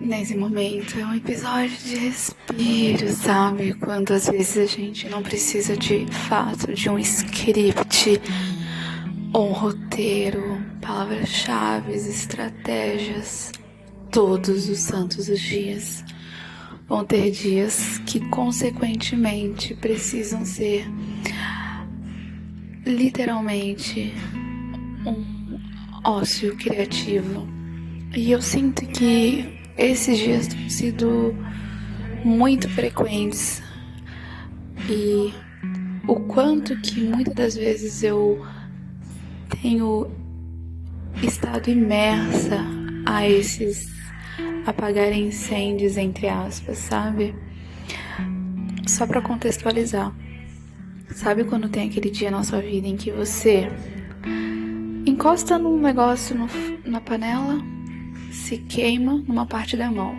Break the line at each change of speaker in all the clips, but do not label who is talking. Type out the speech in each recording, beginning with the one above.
Nesse momento é um episódio de respiro, sabe? Quando às vezes a gente não precisa de fato de um script ou um roteiro, palavras-chave, estratégias, todos os santos os dias. Vão ter dias que consequentemente precisam ser literalmente um ócio criativo. E eu sinto que esses dias têm sido muito frequentes e o quanto que muitas das vezes eu tenho estado imersa a esses apagar incêndios, entre aspas, sabe? Só pra contextualizar. Sabe quando tem aquele dia na sua vida em que você encosta num negócio na panela, se queima numa parte da mão.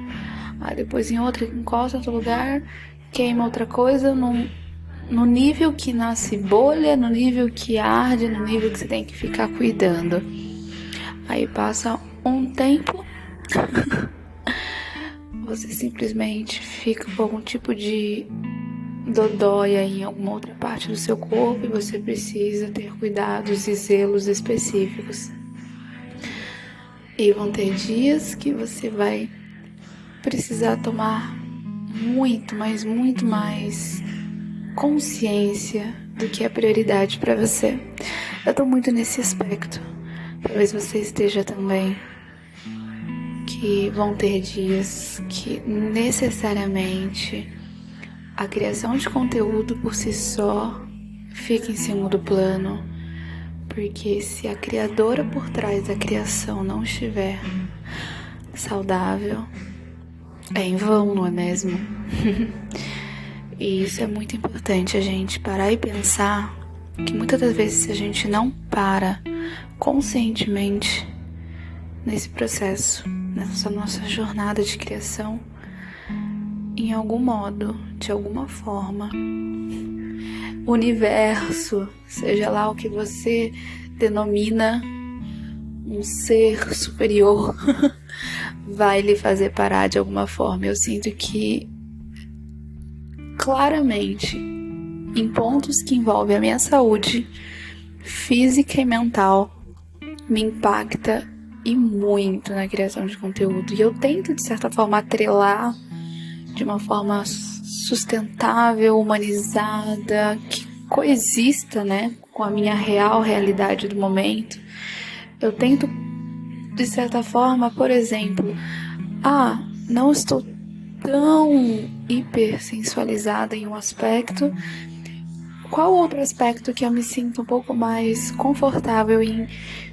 Aí depois em outra encosta em outro lugar, queima outra coisa no nível que nasce bolha, no nível que arde, no nível que você tem que ficar cuidando. Aí passa um tempo, você simplesmente fica com algum tipo de dodóia em alguma outra parte do seu corpo e você precisa ter cuidados e zelos específicos. E vão ter dias que você vai precisar tomar muito, mas muito mais consciência do que é prioridade para você. Eu tô muito nesse aspecto. Talvez você esteja também. Que vão ter dias que necessariamente a criação de conteúdo por si só fica em segundo plano. Porque se a criadora por trás da criação não estiver saudável, é em vão, não é mesmo? E isso é muito importante, a gente parar e pensar que muitas das vezes se a gente não para conscientemente nesse processo, nessa nossa jornada de criação, em algum modo, de alguma forma, o universo, seja lá o que você denomina um ser superior, vai lhe fazer parar de alguma forma. Eu sinto que claramente, em pontos que envolvem a minha saúde física e mental, me impacta e muito na criação de conteúdo. E eu tento, de certa forma, atrelar de uma forma sustentável, humanizada, que coexista, né, com a minha real realidade do momento. Eu tento, de certa forma, por exemplo, não estou tão hipersensualizada em um aspecto. Qual outro aspecto que eu me sinto um pouco mais confortável em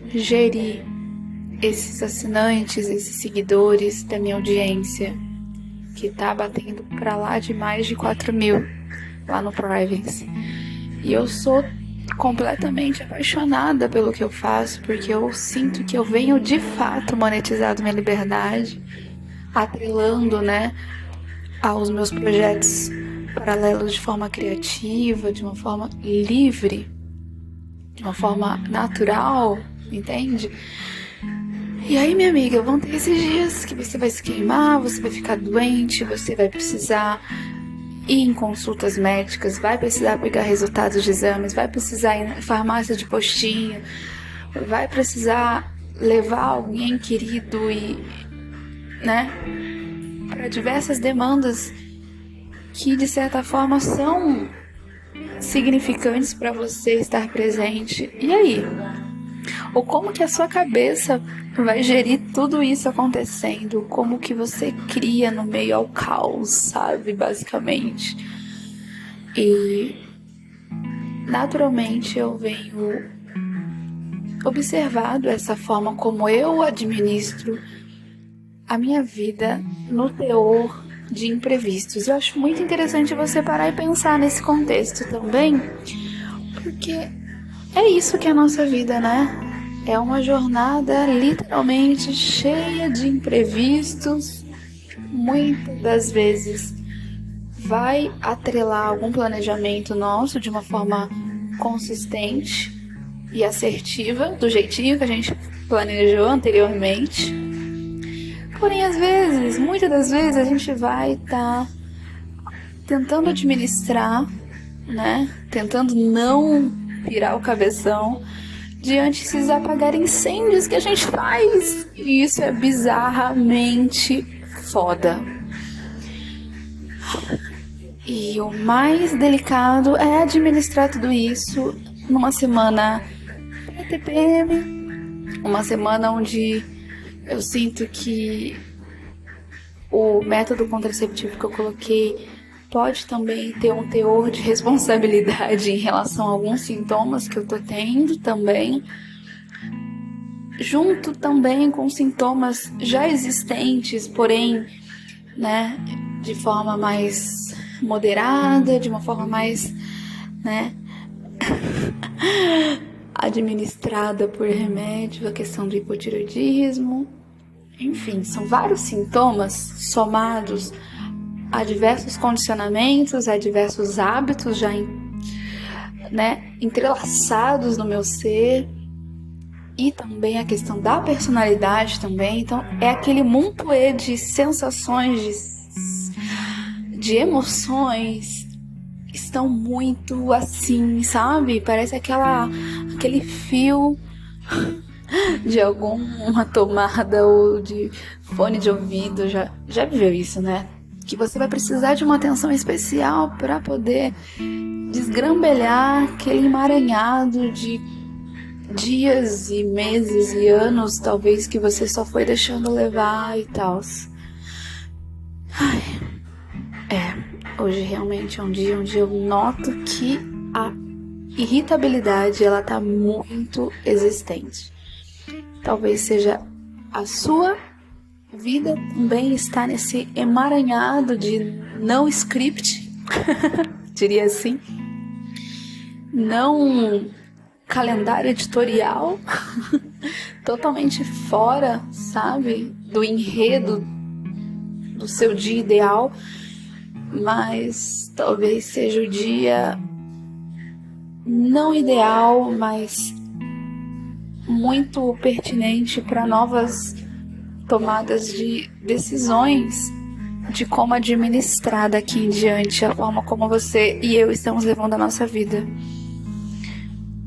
gerir esses assinantes, esses seguidores da minha audiência, que tá batendo pra lá de mais de 4.000 lá no Privacy. E eu sou completamente apaixonada pelo que eu faço, porque eu sinto que eu venho de fato monetizado minha liberdade, atrelando, né, aos meus projetos paralelos de forma criativa, de uma forma livre, de uma forma natural, entende? E aí, minha amiga, vão ter esses dias que você vai se queimar, você vai ficar doente, você vai precisar ir em consultas médicas, vai precisar pegar resultados de exames, vai precisar ir na farmácia de postinho, vai precisar levar alguém querido e, né, para diversas demandas que, de certa forma, são significantes para você estar presente. E aí? Ou como que a sua cabeça vai gerir tudo isso acontecendo? Como que você cria no meio ao caos, sabe? Basicamente. E naturalmente eu venho observado essa forma como eu administro a minha vida no teor de imprevistos. Eu acho muito interessante você parar e pensar nesse contexto também, porque é isso que é a nossa vida, né? É uma jornada literalmente cheia de imprevistos. Muitas das vezes vai atrelar algum planejamento nosso de uma forma consistente e assertiva, do jeitinho que a gente planejou anteriormente. Porém, às vezes, muitas das vezes, a gente vai estar tentando administrar, né? Tentando não pirar o cabeção diante desses apagar incêndios que a gente faz. E isso é bizarramente foda. E o mais delicado é administrar tudo isso numa semana TPM, uma semana onde eu sinto que o método contraceptivo que eu coloquei pode também ter um teor de responsabilidade em relação a alguns sintomas que eu tô tendo também, junto também com sintomas já existentes, porém, né, de forma mais moderada, de uma forma mais, né, administrada por remédio, a questão do hipotireoidismo. Enfim, são vários sintomas somados a diversos condicionamentos, a diversos hábitos já entrelaçados no meu ser, e também a questão da personalidade também. Então é aquele montoê de sensações, de emoções, estão muito assim, sabe? Parece aquele fio de alguma tomada ou de fone de ouvido. Já viveu isso, né? Que você vai precisar de uma atenção especial para poder desgrambelhar aquele emaranhado de dias e meses e anos, talvez, que você só foi deixando levar e tal. Hoje realmente é um dia onde eu noto que a irritabilidade, ela tá muito existente. Talvez seja a sua vida também está nesse emaranhado de não script, diria assim, não calendário editorial, totalmente fora, sabe, do enredo do seu dia ideal, mas talvez seja o dia não ideal, mas muito pertinente para novas tomadas de decisões de como administrar daqui em diante a forma como você e eu estamos levando a nossa vida.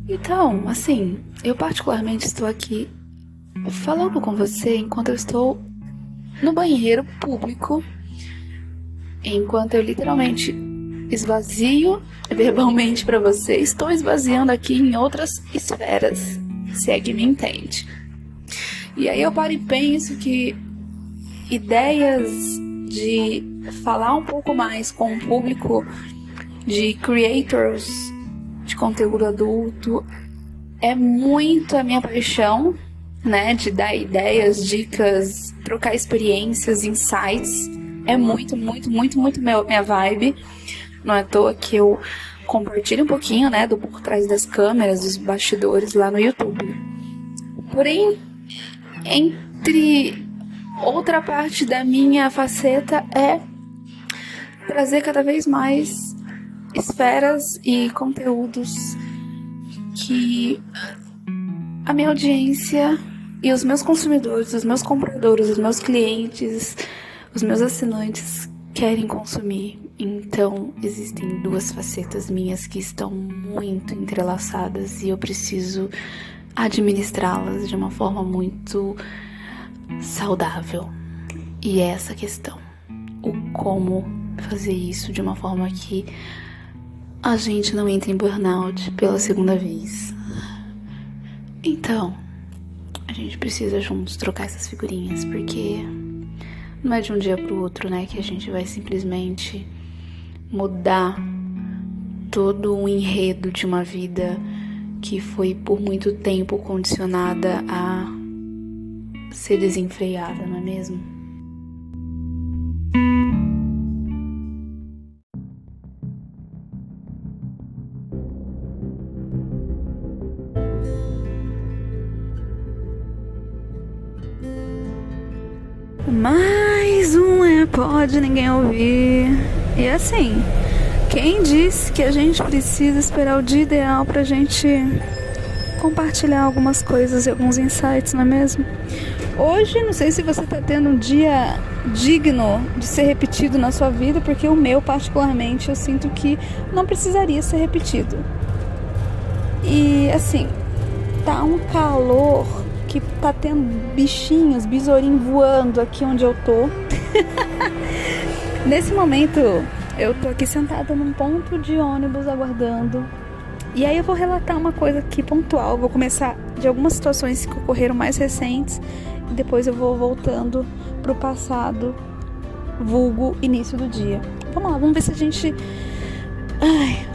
Então, assim, eu particularmente estou aqui falando com você enquanto eu estou no banheiro público, enquanto eu literalmente esvazio verbalmente para você, estou esvaziando aqui em outras esferas, se é que me entende. E aí eu paro e penso que ideias de falar um pouco mais com o público de creators de conteúdo adulto é muito a minha paixão, né? De dar ideias, dicas, trocar experiências, insights. É muito minha vibe. Não é à toa que eu compartilho um pouquinho, né, do por trás das câmeras, dos bastidores lá no YouTube. Porém, entre outra parte da minha faceta é trazer cada vez mais esferas e conteúdos que a minha audiência e os meus consumidores, os meus compradores, os meus clientes, os meus assinantes querem consumir. Então, existem duas facetas minhas que estão muito entrelaçadas e eu preciso administrá-las de uma forma muito saudável. E é essa questão, o como fazer isso de uma forma que a gente não entre em burnout pela segunda vez. Então, a gente precisa juntos trocar essas figurinhas, porque não é de um dia pro outro, né, que a gente vai simplesmente mudar todo o enredo de uma vida que foi por muito tempo condicionada a ser desenfreada, não é mesmo? Mais um pode ninguém ouvir. E assim, quem disse que a gente precisa esperar o dia ideal pra gente compartilhar algumas coisas e alguns insights, não é mesmo? Hoje, não sei se você tá tendo um dia digno de ser repetido na sua vida, porque o meu, particularmente, eu sinto que não precisaria ser repetido. E, assim, tá um calor que tá tendo bichinhos, besourinhos voando aqui onde eu tô. Nesse momento, eu tô aqui sentada num ponto de ônibus aguardando. E aí eu vou relatar uma coisa aqui pontual. Vou começar de algumas situações que ocorreram mais recentes e depois eu vou voltando pro passado, vulgo início do dia. Vamos lá, vamos ver se a gente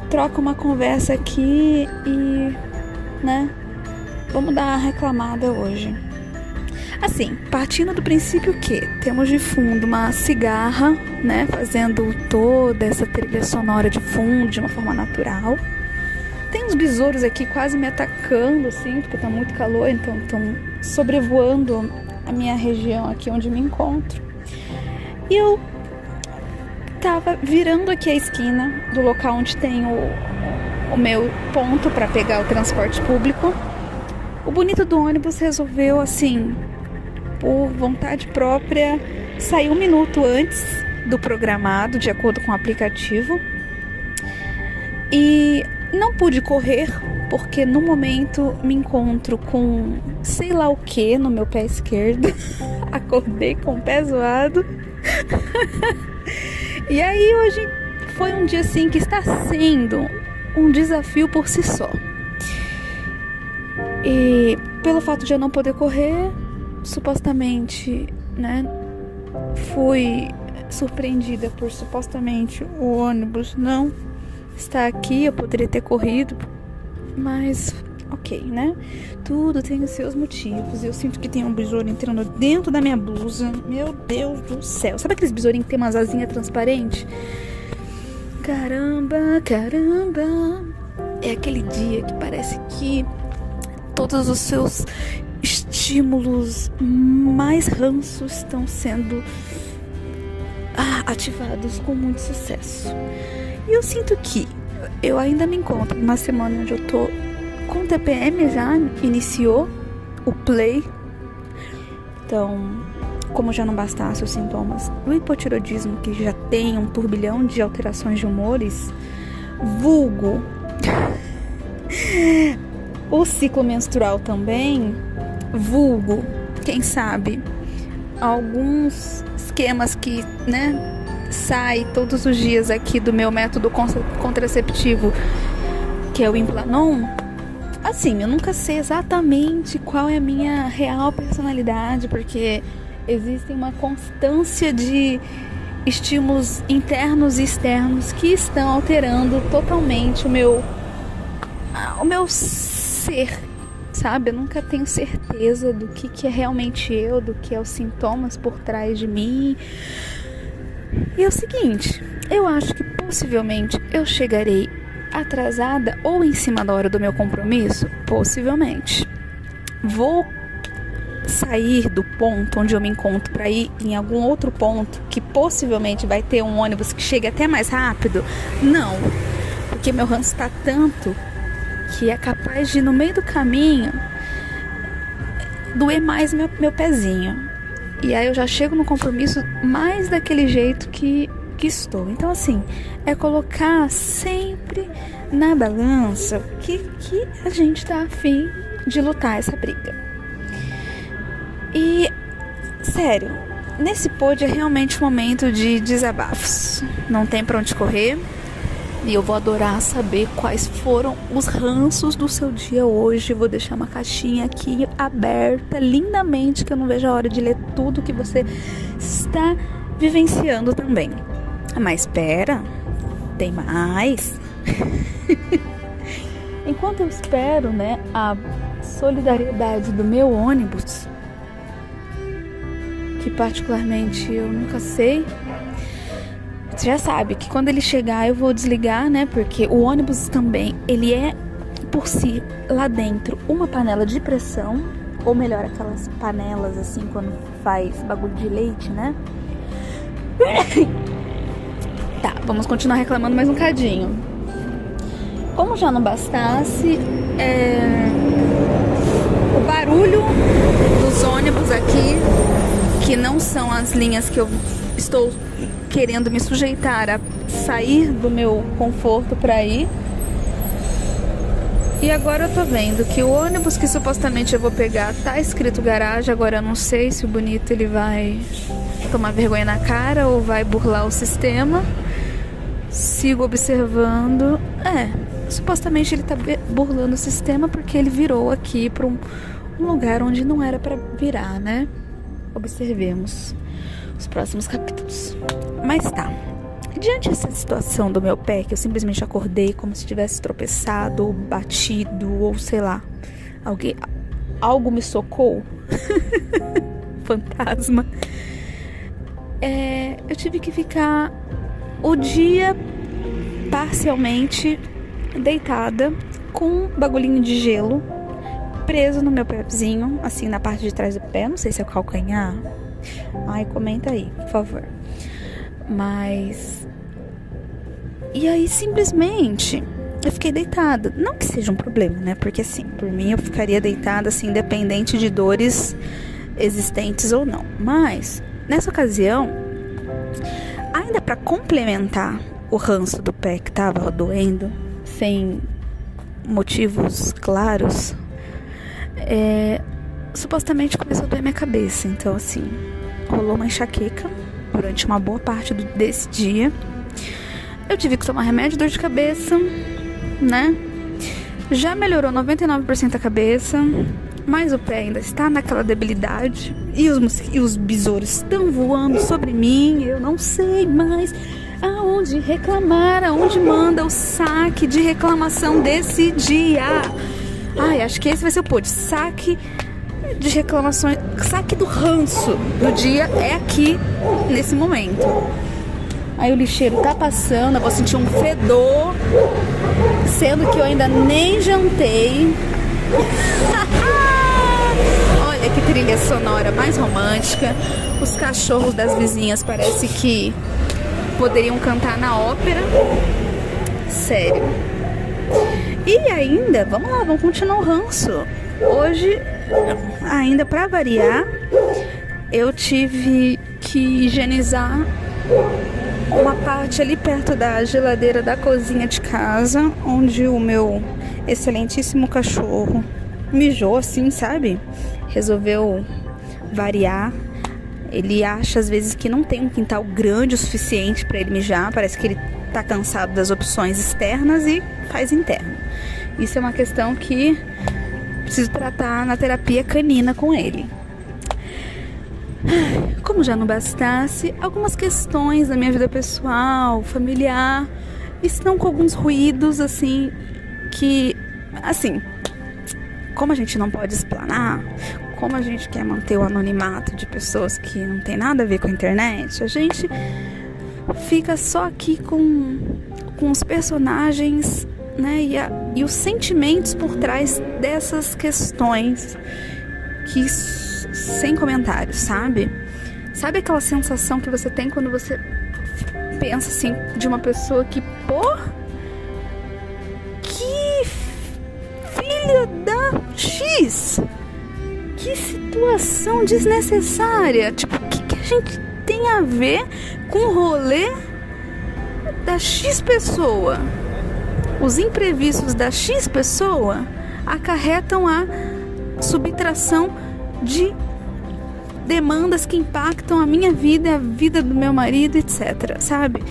troca uma conversa aqui e, né, vamos dar uma reclamada hoje. Assim, partindo do princípio que temos de fundo uma cigarra, né, fazendo toda essa trilha sonora de fundo de uma forma natural. Tem uns besouros aqui quase me atacando, assim, porque tá muito calor, então estão sobrevoando a minha região aqui onde me encontro. E eu tava virando aqui a esquina do local onde tem o meu ponto para pegar o transporte público. O bonito do ônibus resolveu, assim, por vontade própria, sair 1 minuto antes do programado, de acordo com o aplicativo. E não pude correr, porque no momento me encontro com sei lá o que no meu pé esquerdo. Acordei com o pé zoado. E aí hoje foi um dia assim que está sendo um desafio por si só. E pelo fato de eu não poder correr, supostamente, né, fui surpreendida por supostamente o ônibus não estar aqui. Eu poderia ter corrido, mas ok, né? Tudo tem os seus motivos. Eu sinto que tem um besouro entrando dentro da minha blusa. Meu Deus do céu. Sabe aqueles besourinhos que tem umas asinhas transparentes? Caramba, caramba. É aquele dia que parece que todos os seus estímulos mais ranços estão sendo ativados com muito sucesso. E eu sinto que eu ainda me encontro numa semana onde eu tô com o TPM, já iniciou o play. Então, como já não bastasse os sintomas do hipotiroidismo, que já tem um turbilhão de alterações de humores, vulgo o ciclo menstrual também, vulgo, quem sabe, alguns esquemas que, né, sai todos os dias aqui do meu método contraceptivo, que é o Implanon. Assim, eu nunca sei exatamente qual é a minha real personalidade, porque existem uma constância de estímulos internos e externos que estão alterando totalmente o meu ser, sabe? Eu nunca tenho certeza do que é realmente eu, do que é os sintomas por trás de mim. E é o seguinte, eu acho que possivelmente eu chegarei atrasada ou em cima da hora do meu compromisso, possivelmente. Vou sair do ponto onde eu me encontro para ir em algum outro ponto que possivelmente vai ter um ônibus que chegue até mais rápido? Não, porque meu ranço está tanto que é capaz de, no meio do caminho, doer mais meu pezinho. E aí eu já chego no compromisso mais daquele jeito que estou. Então, assim, é colocar sempre na balança que a gente tá afim de lutar essa briga. E, sério, nesse pod é realmente um momento de desabafos. Não tem pra onde correr. E eu vou adorar saber quais foram os ranços do seu dia hoje. Vou deixar uma caixinha aqui aberta, lindamente, que eu não vejo a hora de ler tudo que você está vivenciando também. Mas espera, tem mais. Enquanto eu espero, né, a solidariedade do meu ônibus, que particularmente eu nunca sei. Você já sabe que quando ele chegar eu vou desligar, né? Porque o ônibus também, ele é por si, lá dentro, uma panela de pressão. Ou melhor, aquelas panelas assim, quando faz bagulho de leite, né? Tá, vamos continuar reclamando mais um cadinho. Como já não bastasse, o barulho dos ônibus aqui são as linhas que eu estou querendo me sujeitar a sair do meu conforto para ir. E agora eu tô vendo que o ônibus que supostamente eu vou pegar tá escrito garagem. Agora eu não sei se o bonito ele vai tomar vergonha na cara ou vai burlar o sistema. Sigo observando. Supostamente ele tá burlando o sistema porque ele virou aqui para um lugar onde não era para virar, né? Observemos os próximos capítulos. Mas tá. Diante dessa situação do meu pé, que eu simplesmente acordei como se tivesse tropeçado, ou batido, ou sei lá, algo me socou. Fantasma. Eu tive que ficar o dia parcialmente deitada com um bagulhinho de gelo preso no meu pezinho, assim na parte de trás do pé. Não sei se é o calcanhar. Ai, comenta aí, por favor. Mas... E aí, simplesmente, eu fiquei deitada. Não que seja um problema, né? Porque, assim, por mim, eu ficaria deitada, assim, independente de dores existentes ou não. Mas, nessa ocasião, ainda pra complementar o ranço do pé que tava doendo, sem motivos claros, supostamente começou a doer minha cabeça. Então, assim, rolou uma enxaqueca durante uma boa parte desse dia. Eu tive que tomar remédio de dor de cabeça, né? Já melhorou 99% a cabeça, mas o pé ainda está naquela debilidade. E os besouros estão voando sobre mim. Eu não sei mais aonde reclamar, aonde manda o saque de reclamação desse dia. Ai, acho que esse vai ser o pod. Saque de reclamações, saque do ranço do dia é aqui, nesse momento. Aí o lixeiro tá passando, eu vou sentir um fedor, sendo que eu ainda nem jantei. Olha que trilha sonora mais romântica. Os cachorros das vizinhas parece que poderiam cantar na ópera. Sério. E ainda, vamos lá, vamos continuar o ranço. Hoje, ainda pra variar, eu tive que higienizar uma parte ali perto da geladeira da cozinha de casa, onde o meu excelentíssimo cachorro mijou, assim, sabe? Resolveu variar. Ele acha às vezes que não tem um quintal grande o suficiente para ele mijar. Parece que ele tá cansado das opções externas e faz interno. Isso é uma questão que preciso tratar na terapia canina com ele. Como já não bastasse, algumas questões da minha vida pessoal, familiar, estão com alguns ruídos, assim, que, assim, como a gente não pode explanar, como a gente quer manter o anonimato de pessoas que não tem nada a ver com a internet, a gente fica só aqui com os personagens, né, e os sentimentos por trás dessas questões que... sem comentários, sabe? Sabe aquela sensação que você tem quando você pensa assim de uma pessoa que, que filha da X, que situação desnecessária. Tipo, o que a gente tem a ver com o rolê da X pessoa? Os imprevistos da X pessoa acarretam a subtração de demandas que impactam a minha vida, a vida do meu marido, etc, sabe?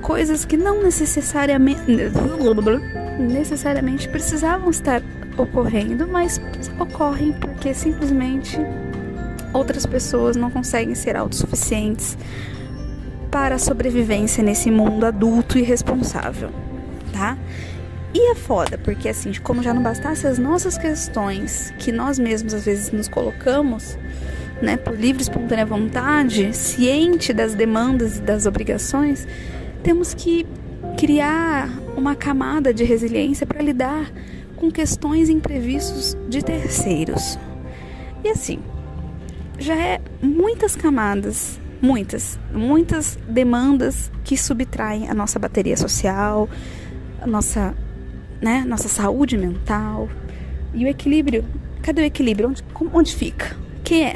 Coisas que não necessariamente precisavam estar ocorrendo, mas ocorrem porque simplesmente outras pessoas não conseguem ser autossuficientes para a sobrevivência nesse mundo adulto e responsável, tá? E é foda, porque assim, como já não bastasse as nossas questões que nós mesmos às vezes nos colocamos, né, por livre e espontânea vontade, ciente das demandas e das obrigações, temos que criar uma camada de resiliência para lidar com questões imprevistos de terceiros. E assim, já é muitas camadas, muitas demandas que subtraem a nossa bateria social, a nossa saúde mental. E o equilíbrio, cadê o equilíbrio? Onde fica? Quem é?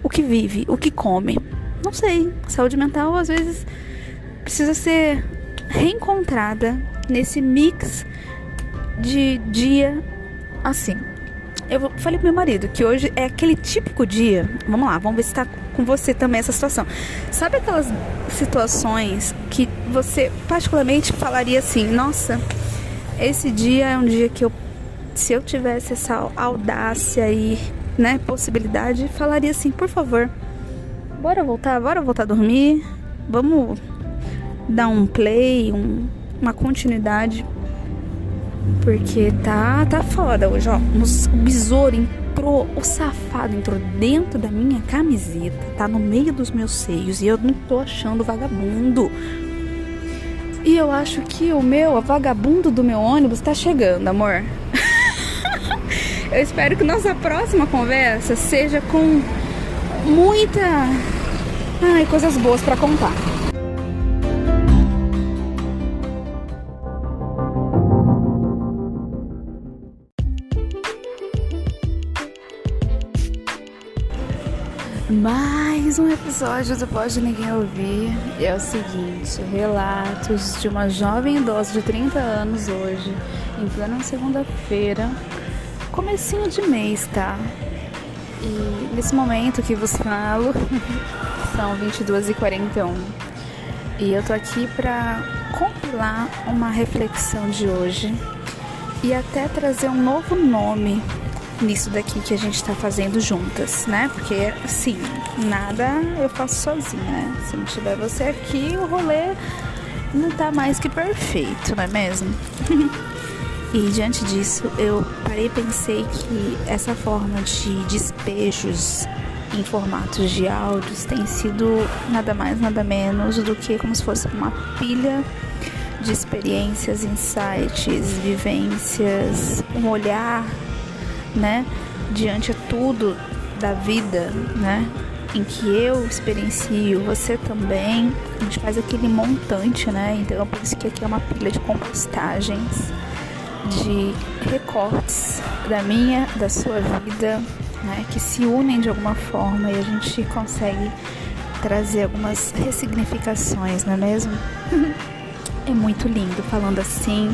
o que vive, o que come. Não sei, saúde mental às vezes precisa ser reencontrada nesse mix de dia assim. Eu falei pro meu marido que hoje é aquele típico dia. Vamos lá, vamos ver se tá com você também essa situação. Sabe aquelas situações que você particularmente falaria assim: nossa, esse dia é um dia que se eu tivesse essa audácia e, né, possibilidade, falaria assim: por favor, bora voltar a dormir, vamos dar um play, uma continuidade. Porque tá foda hoje, ó. O besouro entrou, o safado entrou dentro da minha camiseta, tá no meio dos meus seios e eu não tô achando vagabundo. E eu acho que o vagabundo do meu ônibus tá chegando, amor. Eu espero que nossa próxima conversa seja com coisas boas pra contar. Mais um episódio do Pode Ninguém Ouvir. E é o seguinte: relatos de uma jovem idosa de 30 anos hoje, em plena segunda-feira, comecinho de mês, tá? E nesse momento que vos falo, são 22h41. E eu tô aqui pra compilar uma reflexão de hoje e até trazer um novo nome nisso daqui que a gente tá fazendo juntas, né? Porque, assim, nada eu faço sozinha, né? Se não tiver você aqui, o rolê não tá mais que perfeito, não é mesmo? E diante disso, eu parei e pensei que essa forma de despejos em formatos de áudios tem sido nada mais, nada menos do que como se fosse uma pilha de experiências, insights, vivências, um olhar, né, diante de tudo da vida, né, em que eu experiencio, você também. A gente faz aquele montante, né? Então eu penso que aqui é uma pilha de compostagens, de recortes da minha, da sua vida, né, que se unem de alguma forma e a gente consegue trazer algumas ressignificações, não é mesmo? É muito lindo falando assim.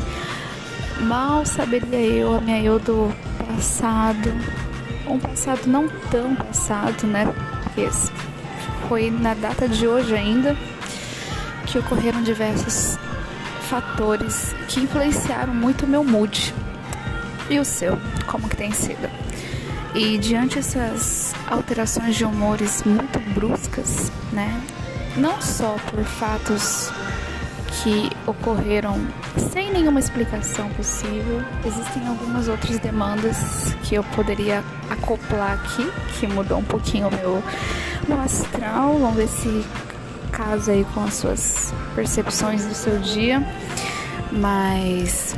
Mal saberia eu, a minha eu do passado, um passado não tão passado, né? Porque foi na data de hoje ainda que ocorreram diversos fatores que influenciaram muito o meu mood. E o seu, como que tem sido? E diante dessas alterações de humores muito bruscas, né? Não só por fatos que ocorreram sem nenhuma explicação possível, existem algumas outras demandas que eu poderia acoplar aqui, que mudou um pouquinho o meu astral. Vamos ver se casa aí com as suas percepções do seu dia. Mas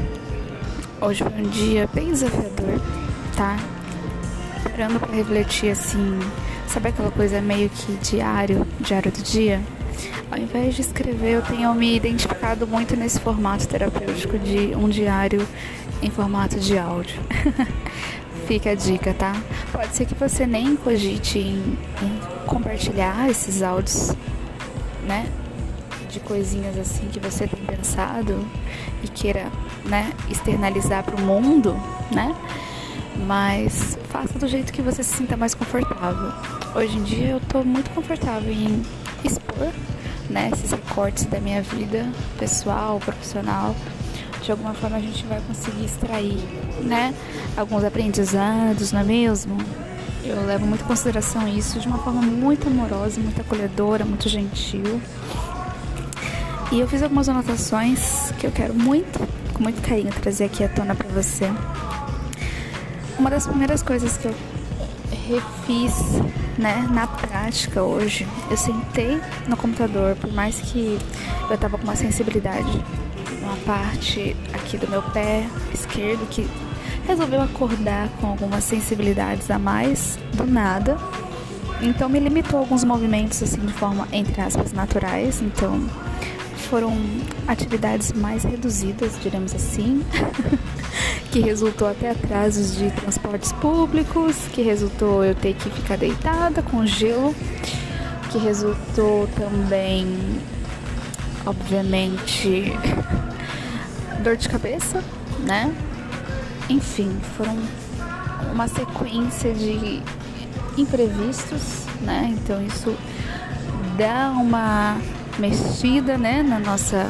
hoje foi um dia bem desafiador, tá? Parando pra refletir assim, sabe aquela coisa meio que diário do dia? Ao invés de escrever, eu tenho me identificado muito nesse formato terapêutico de um diário em formato de áudio. Fica a dica, tá? Pode ser que você nem cogite em compartilhar esses áudios, né? De coisinhas assim que você tem pensado e queira, né, externalizar pro mundo, né? Mas faça do jeito que você se sinta mais confortável. Hoje em dia eu tô muito confortável em expor, né, esses recortes da minha vida pessoal, profissional. De alguma forma a gente vai conseguir extrair, né, alguns aprendizados, não é mesmo? Eu levo muito em consideração isso de uma forma muito amorosa, muito acolhedora, muito gentil. E eu fiz algumas anotações que eu quero muito, com muito carinho, trazer aqui à tona pra você. Uma das primeiras coisas que eu refiz, né, na prática hoje, eu sentei no computador, por mais que eu tava com uma sensibilidade numa parte aqui do meu pé esquerdo que resolveu acordar com algumas sensibilidades a mais do nada, então me limitou a alguns movimentos assim de forma, entre aspas, naturais. Então foram atividades mais reduzidas, diremos assim, que resultou até atrasos de transportes públicos, que resultou eu ter que ficar deitada com gelo, que resultou também, obviamente, dor de cabeça, né? Enfim, foram uma sequência de imprevistos, né? Então isso dá uma mexida, né, na nossa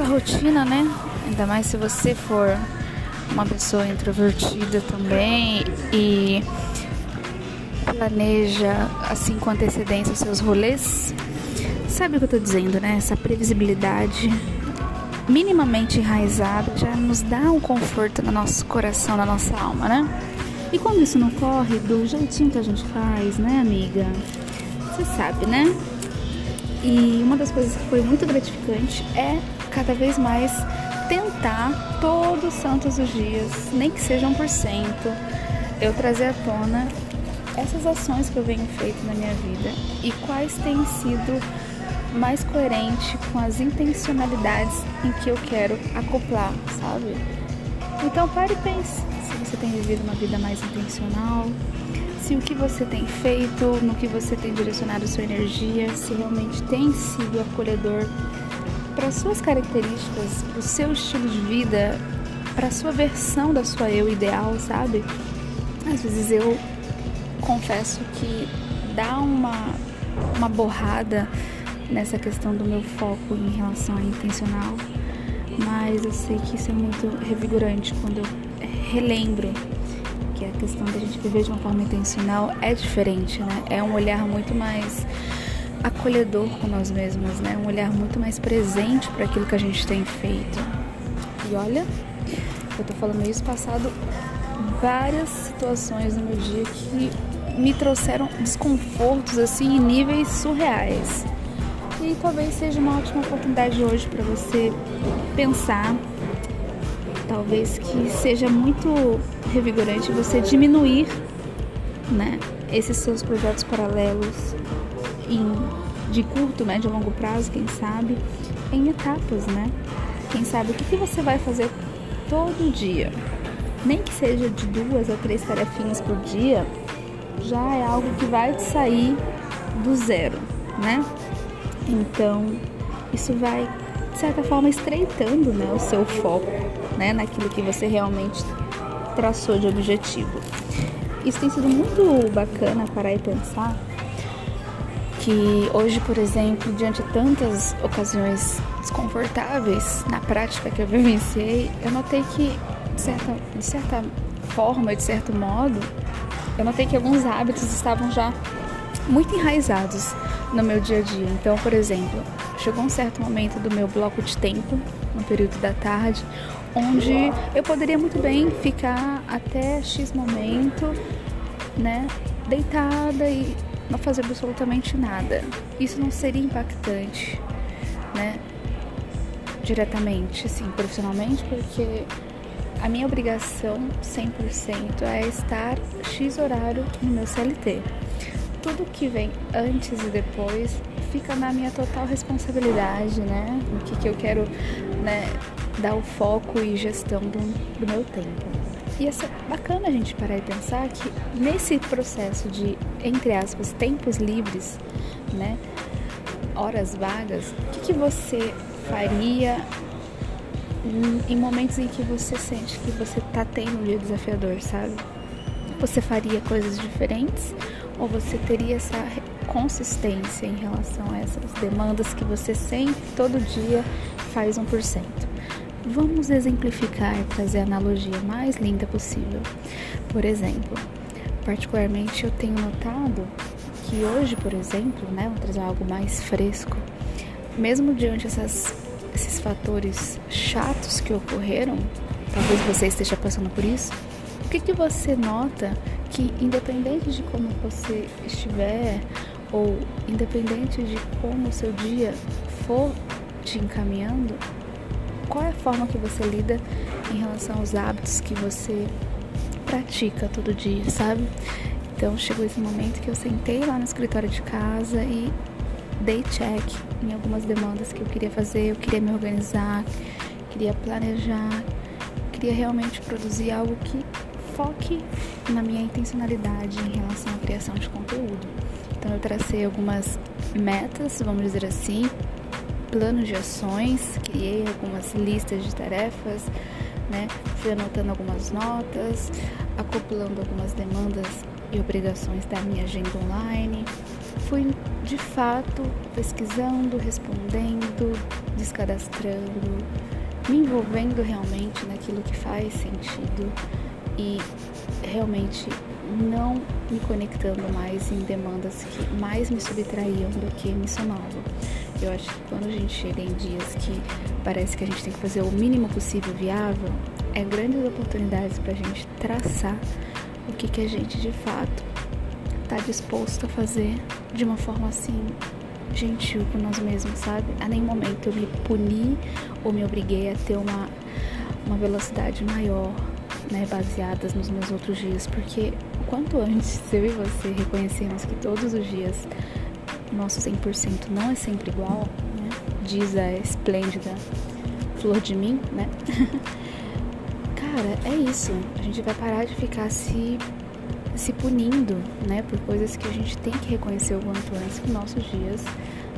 rotina, né? Ainda mais se você for uma pessoa introvertida também e planeja assim com antecedência os seus rolês. Sabe o que eu tô dizendo, né? Essa previsibilidade minimamente enraizada já nos dá um conforto no nosso coração, na nossa alma, né? E quando isso não corre do jeitinho que a gente faz, né, amiga? Você sabe, né? E uma das coisas que foi muito gratificante é cada vez mais tentar todos santos os dias, nem que seja 1%, eu trazer à tona essas ações que eu venho feito na minha vida e quais têm sido mais coerentes com as intencionalidades em que eu quero acoplar, sabe? Então pare e pense se você tem vivido uma vida mais intencional, se o que você tem feito, no que você tem direcionado sua energia, se realmente tem sido acolhedor para suas características, para o seu estilo de vida, para a sua versão da sua eu ideal, sabe? Às vezes eu confesso que dá uma borrada nessa questão do meu foco em relação a intencional, mas eu sei que isso é muito revigorante quando eu relembro que a questão da gente viver de uma forma intencional é diferente, né? É um olhar muito mais acolhedor com nós mesmos, né? Um olhar muito mais presente para aquilo que a gente tem feito. E olha, eu tô falando isso passado várias situações no meu dia que me trouxeram desconfortos assim em níveis surreais. E talvez seja uma ótima oportunidade hoje para você pensar, talvez que seja muito revigorante você diminuir, né, esses seus projetos paralelos de curto, médio e longo prazo, quem sabe, em etapas, né? Quem sabe o que você vai fazer todo dia, nem que seja de 2 a 3 tarefinhas por dia, já é algo que vai te sair do zero, né? Então, isso vai, de certa forma, estreitando, né, o seu foco, né, naquilo que você realmente traçou de objetivo. Isso tem sido muito bacana parar e pensar que hoje, por exemplo, diante de tantas ocasiões desconfortáveis na prática que eu vivenciei, eu notei que, de certa forma, de certo modo, eu notei que alguns hábitos estavam já muito enraizados no meu dia a dia. Então, por exemplo, chegou um certo momento do meu bloco de tempo, no período da tarde, onde eu poderia muito bem ficar até X momento, né, deitada e não fazer absolutamente nada. Isso não seria impactante, né, diretamente, assim, profissionalmente, porque a minha obrigação 100% é estar X horário no meu CLT. Tudo que vem antes e depois fica na minha total responsabilidade, né? No que eu quero, né, dar o foco e gestão do meu tempo. E é bacana a gente parar e pensar que nesse processo de, entre aspas, tempos livres, né, horas vagas, o que você faria em momentos em que você sente que você tá tendo um dia desafiador, sabe? Você faria coisas diferentes? Ou você teria essa consistência em relação a essas demandas que você sempre, todo dia, faz 1%? Vamos exemplificar e trazer a analogia mais linda possível. Por exemplo, particularmente eu tenho notado que hoje, por exemplo, né, vou trazer algo mais fresco, mesmo diante esses fatores chatos que ocorreram, talvez você esteja passando por isso, o que você nota que, independente de como você estiver, ou independente de como o seu dia for te encaminhando, qual é a forma que você lida em relação aos hábitos que você pratica todo dia, sabe? Então chegou esse momento que eu sentei lá no escritório de casa e dei check em algumas demandas que eu queria fazer, eu queria me organizar, queria planejar, queria realmente produzir algo que foque na minha intencionalidade em relação à criação de conteúdo. Então eu tracei algumas metas, vamos dizer assim, planos de ações, criei algumas listas de tarefas, né? Fui anotando algumas notas, acoplando algumas demandas e obrigações da minha agenda online. Fui, de fato, pesquisando, respondendo, descadastrando, me envolvendo realmente naquilo que faz sentido e realmente não me conectando mais em demandas que mais me subtraíam do que me somavam. Eu acho que quando a gente chega em dias que parece que a gente tem que fazer o mínimo possível viável, é grandes oportunidades para a gente traçar o que a gente de fato está disposto a fazer de uma forma assim gentil com nós mesmos, sabe? A nenhum momento eu me puni ou me obriguei a ter uma velocidade maior, né, baseadas nos meus outros dias, porque quanto antes eu e você reconhecemos que todos os dias nosso 100% não é sempre igual, né? Diz a esplêndida Flor de Mim, né? Cara, é isso. A gente vai parar de ficar se punindo, né, por coisas que a gente tem que reconhecer o quanto antes, que nossos dias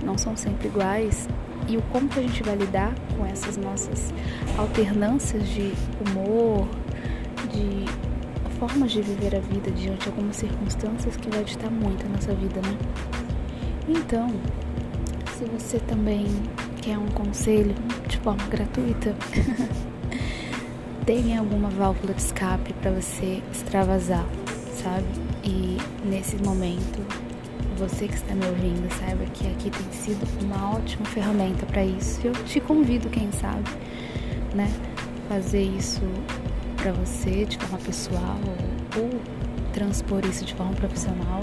não são sempre iguais, e o como que a gente vai lidar com essas nossas alternâncias de humor, de formas de viver a vida diante de algumas circunstâncias que vai ditar muito a nossa vida, né? Então, se você também quer um conselho de forma gratuita, tenha alguma válvula de escape para você extravasar, sabe? E nesse momento, você que está me ouvindo, saiba que aqui tem sido uma ótima ferramenta para isso. Eu te convido, quem sabe, né, fazer isso para você de forma pessoal ou transpor isso de forma profissional.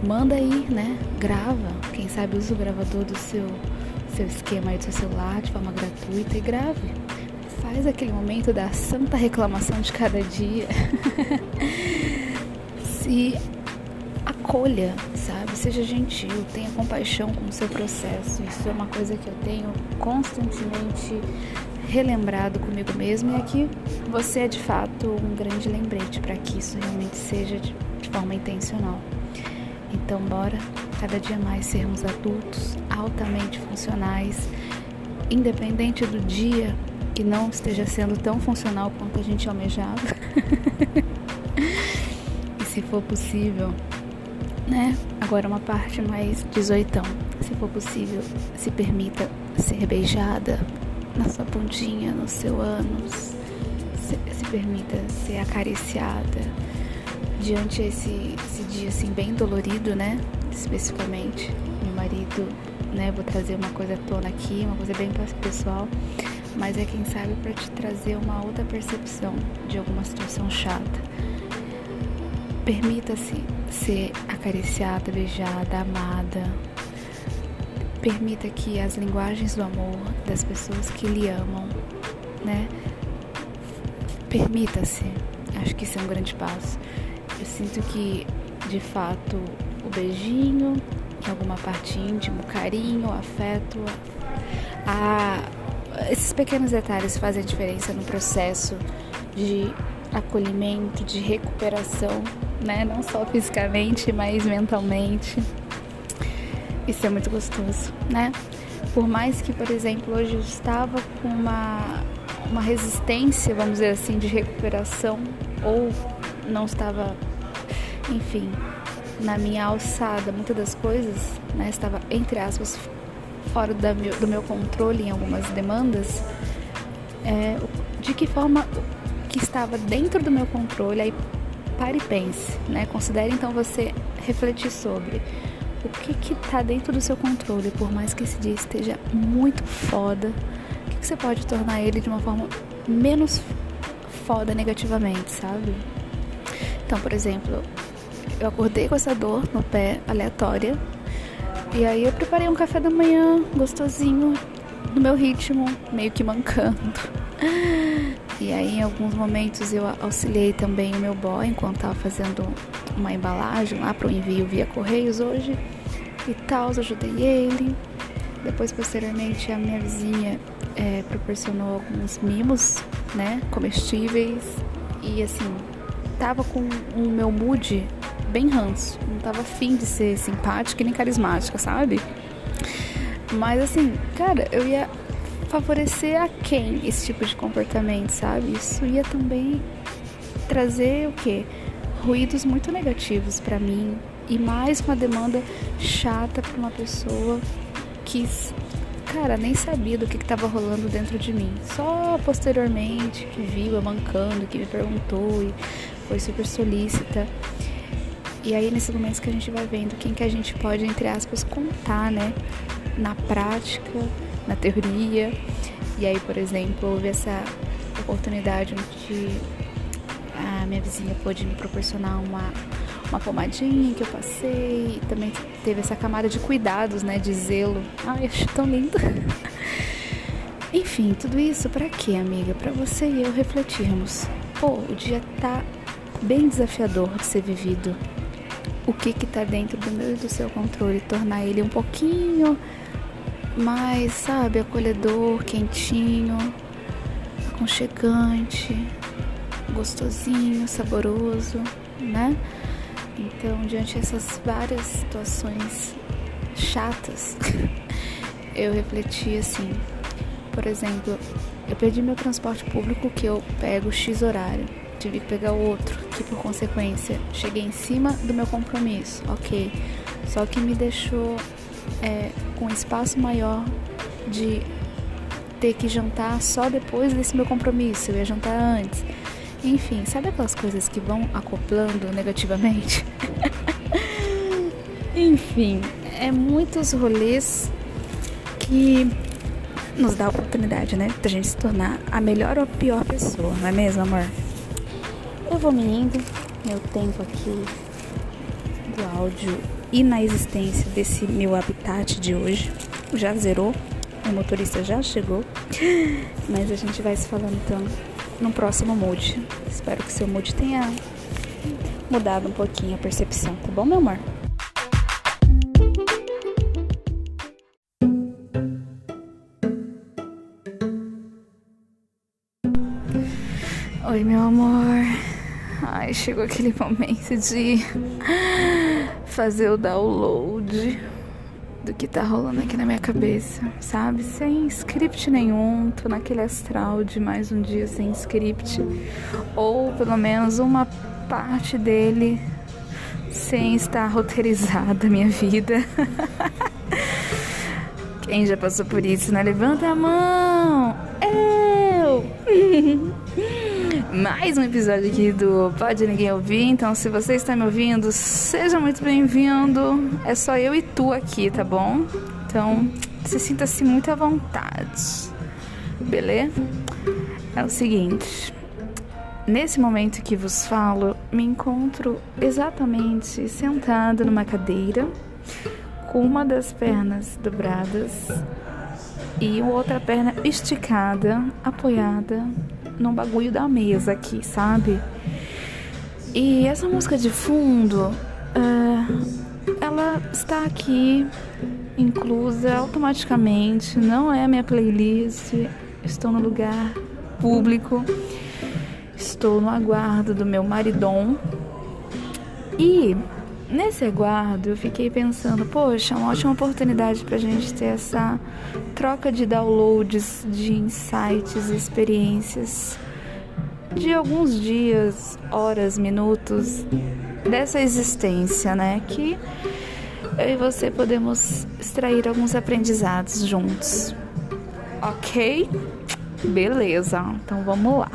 Manda aí, né? Grava. Quem sabe usa o gravador do seu esquema aí do seu celular de forma gratuita e grave. Faz aquele momento da santa reclamação de cada dia. Se acolha, sabe? Seja gentil, tenha compaixão com o seu processo. Isso é uma coisa que eu tenho constantemente relembrado comigo mesmo, e aqui você é de fato um grande lembrete para que isso realmente seja de forma intencional. Então bora cada dia mais sermos adultos altamente funcionais, independente do dia que não esteja sendo tão funcional quanto a gente almejava. E se for possível, né? Agora uma parte mais 18. Se for possível, se permita ser beijada na sua pontinha, no seu ânus. Se permita ser acariciada diante esse dia assim bem dolorido, né? Especificamente, meu marido, né? Vou trazer uma coisa à tona aqui, uma coisa bem pessoal, mas é quem sabe para te trazer uma outra percepção de alguma situação chata. Permita-se ser acariciada, beijada, amada. Permita que as linguagens do amor das pessoas que lhe amam, né? Permita-se. Acho que isso é um grande passo. Eu sinto que, de fato, o beijinho, em alguma parte íntima, o carinho, o afeto, esses pequenos detalhes fazem a diferença no processo de acolhimento, de recuperação, né? Não só fisicamente, mas mentalmente. Isso é muito gostoso, né? Por mais que, por exemplo, hoje eu estava com uma resistência, vamos dizer assim, de recuperação, ou não estava, enfim, na minha alçada, muitas das coisas, né? Estava, entre aspas, fora do meu controle em algumas demandas. De que forma que estava dentro do meu controle, aí pare e pense, né? Considere então você refletir sobre o que está dentro do seu controle, por mais que esse dia esteja muito foda, o que você pode tornar ele de uma forma menos foda negativamente, sabe? Então, por exemplo, eu acordei com essa dor no pé aleatória, e aí eu preparei um café da manhã gostosinho, no meu ritmo, meio que mancando. E aí em alguns momentos eu auxiliei também o meu boy enquanto estava fazendo uma embalagem lá para o envio via Correios hoje e tal, ajudei ele. Depois, posteriormente, a minha vizinha proporcionou alguns mimos, né, comestíveis. E assim, tava com o meu mood bem ranço. Não tava afim de ser simpática e nem carismática, sabe? Mas assim, cara, eu ia favorecer a quem esse tipo de comportamento, sabe? Isso ia também trazer o quê? Ruídos muito negativos pra mim. E mais uma demanda chata pra uma pessoa que, cara, nem sabia do que tava rolando dentro de mim. Só posteriormente que viu eu mancando, que me perguntou e foi super solícita. E aí, nesses momentos que a gente vai vendo quem que a gente pode, entre aspas, contar, né? Na prática, na teoria. E aí, por exemplo, houve essa oportunidade onde a minha vizinha pôde me proporcionar uma pomadinha que eu passei. E também teve essa camada de cuidados, né? De zelo. Ai, acho tão lindo. Enfim, tudo isso pra quê, amiga? Pra você e eu refletirmos. Pô, o dia tá bem desafiador de ser vivido. O que tá dentro do meu e do seu controle, tornar ele um pouquinho mais, sabe, acolhedor, quentinho, aconchegante, gostosinho, saboroso, né? Então, diante dessas várias situações chatas, eu refleti assim, por exemplo, eu perdi meu transporte público que eu pego X horário. Tive que pegar outro, que por consequência cheguei em cima do meu compromisso, ok. Só que me deixou com um espaço maior de ter que jantar só depois desse meu compromisso, eu ia jantar antes. Enfim, sabe aquelas coisas que vão acoplando negativamente? Enfim, muitos rolês que nos dá a oportunidade, né, da gente se tornar a melhor ou a pior pessoa, não é mesmo, amor? Eu vou me indo, meu tempo aqui do áudio e na existência desse meu habitat de hoje já zerou, o motorista já chegou, mas a gente vai se falando então no próximo mood. Espero que seu mood tenha mudado um pouquinho a percepção, tá bom, meu amor? Oi, meu amor. Ai, chegou aquele momento de fazer o download do que tá rolando aqui na minha cabeça, sabe? Sem script nenhum, tô naquele astral de mais um dia sem script, ou pelo menos uma parte dele sem estar roteirizada a minha vida. Quem já passou por isso, né? Levanta a mão! Eu! Mais um episódio aqui do Pode Ninguém Ouvir. Então, se você está me ouvindo, seja muito bem-vindo. É só eu e tu aqui, tá bom? Então, se sinta-se muito à vontade. Beleza? É o seguinte, nesse momento que vos falo, me encontro exatamente sentada numa cadeira, com uma das pernas dobradas e outra perna esticada, apoiada num bagulho da mesa aqui, sabe? E essa música de fundo, ela está aqui inclusa automaticamente, não é a minha playlist. Estou no lugar público, estou no aguardo do meu maridom. E nesse aguardo eu fiquei pensando, poxa, uma ótima oportunidade pra gente ter essa troca de downloads, de insights, experiências de alguns dias, horas, minutos dessa existência, né? Que eu e você podemos extrair alguns aprendizados juntos. Ok? Beleza, então vamos lá.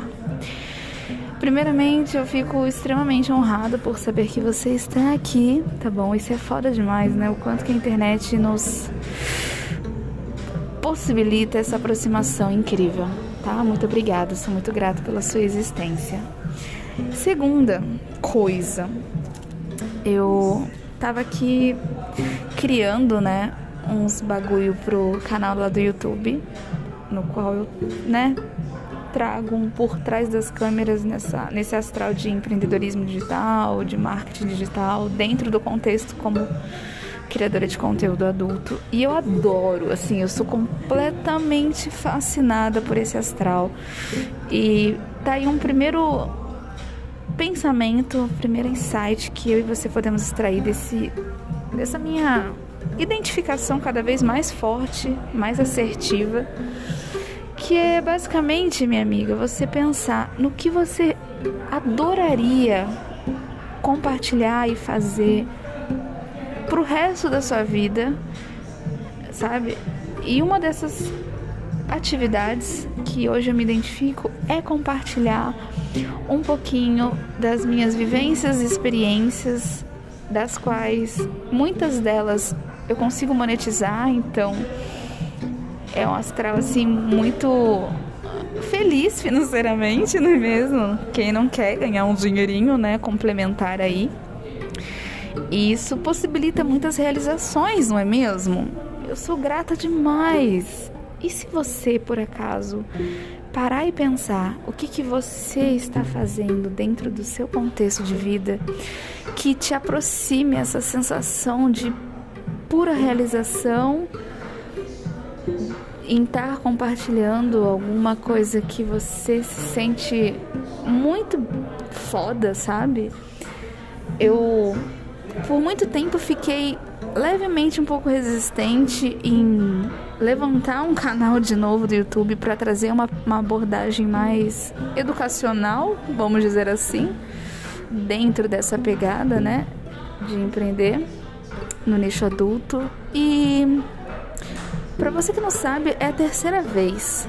Primeiramente, eu fico extremamente honrada por saber que você está aqui, tá bom? Isso é foda demais, né? O quanto que a internet nos possibilita essa aproximação incrível, tá? Muito obrigada, sou muito grata pela sua existência. Segunda coisa, eu tava aqui criando, né, uns bagulho pro canal lá do YouTube, no qual eu, né, trago um por trás das câmeras nesse astral de empreendedorismo digital, de marketing digital, dentro do contexto como criadora de conteúdo adulto e eu adoro, assim, eu sou completamente fascinada por esse astral. E tá aí um primeiro pensamento, primeiro insight que eu e você podemos extrair dessa minha identificação cada vez mais forte, mais assertiva, que é basicamente, minha amiga, você pensar no que você adoraria compartilhar e fazer pro resto da sua vida, sabe? E uma dessas atividades que hoje eu me identifico é compartilhar um pouquinho das minhas vivências e experiências, das quais muitas delas eu consigo monetizar, então é um astral assim muito feliz financeiramente, não é mesmo? Quem não quer ganhar um dinheirinho, né, complementar aí. E isso possibilita muitas realizações, não é mesmo? Eu sou grata demais. E se você, por acaso, parar e pensar o que você está fazendo dentro do seu contexto de vida que te aproxime essa sensação de pura realização em estar compartilhando alguma coisa que você se sente muito foda, sabe? Eu, por muito tempo, fiquei levemente um pouco resistente em levantar um canal de novo do YouTube para trazer uma abordagem mais educacional, vamos dizer assim, dentro dessa pegada, né, de empreender no nicho adulto. E pra você que não sabe, é a terceira vez